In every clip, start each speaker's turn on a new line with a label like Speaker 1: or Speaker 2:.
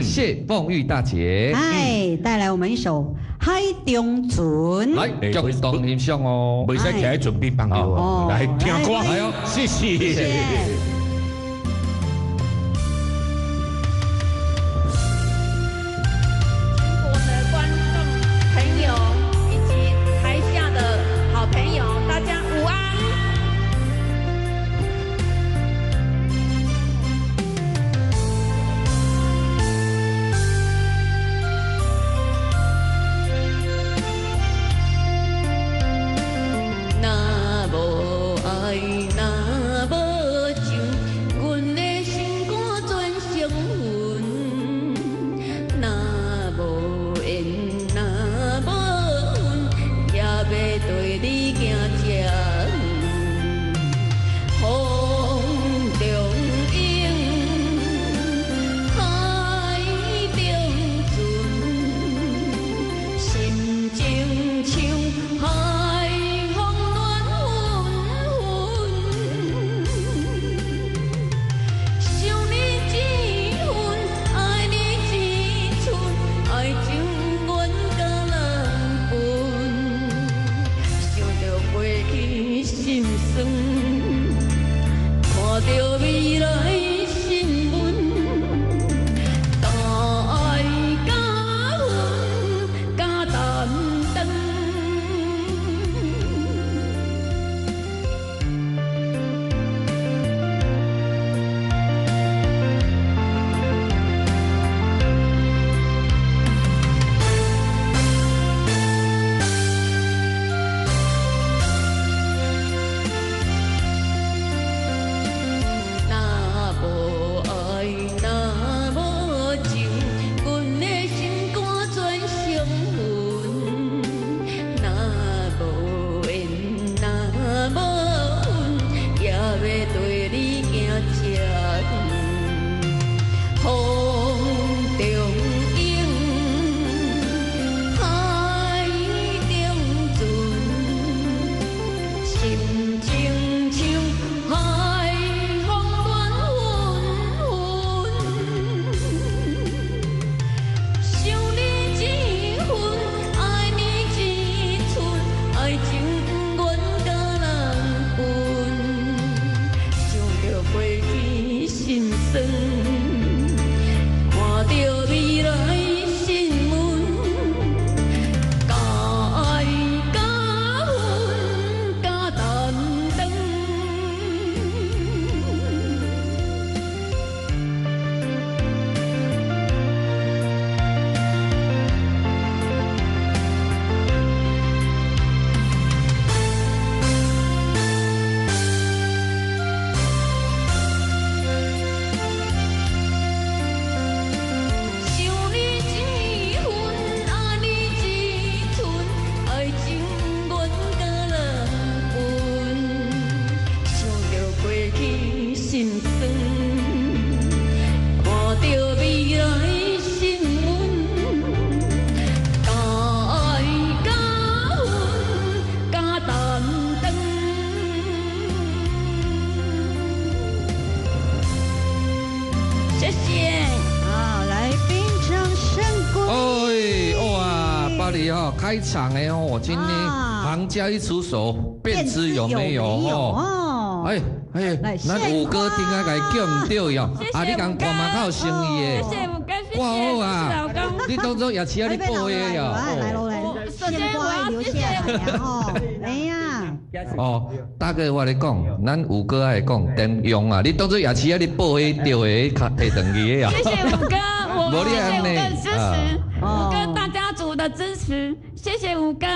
Speaker 1: 谢凤玉大姐，
Speaker 2: 带来我们一首《海中船》。
Speaker 1: 来，激动欣赏哦，
Speaker 3: 袂使徛喺准备放牛哦，来听歌，
Speaker 1: 来哦，
Speaker 3: 谢谢。
Speaker 1: 开场的哦，今天行家一出手，便知有没有哦。咱五哥顶下个叫唔对哟，你讲我嘛较有诚意的。
Speaker 4: 谢谢五哥，谢谢。
Speaker 1: 哇好啊，你当作夜市啊，你报的哟。
Speaker 2: 首先我要留下来哦。哎呀，
Speaker 1: 哦，大哥我来讲，咱五哥爱讲电用啊，你当作夜市啊，你报的对的，下等于的呀。
Speaker 4: 谢谢五哥，我谢谢五哥支持，五哥大家族的支持，谢谢五哥，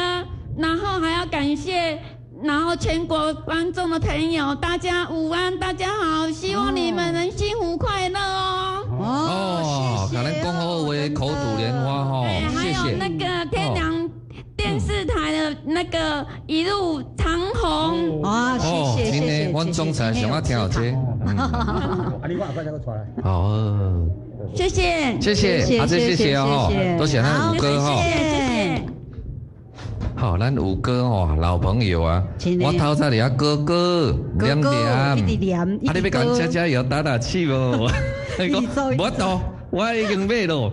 Speaker 4: 然后还要感谢。然后全国观众的朋友，大家午安，大家好，希望你们能幸福快乐哦。
Speaker 1: 可能讲好话，口吐莲花哈，谢谢。
Speaker 4: 还有那个天良电视台的那个一路长虹，
Speaker 2: 谢谢。
Speaker 1: 今天我总裁想要听好这。好，
Speaker 4: 谢谢，
Speaker 1: 谢谢，谢谢哦，多谢咱五哥哈，
Speaker 4: 谢谢。
Speaker 1: 好，咱五哥哦，老朋友啊，我头早里啊哥哥念，你要甲姐姐有打气无？你讲无多，我已经买了。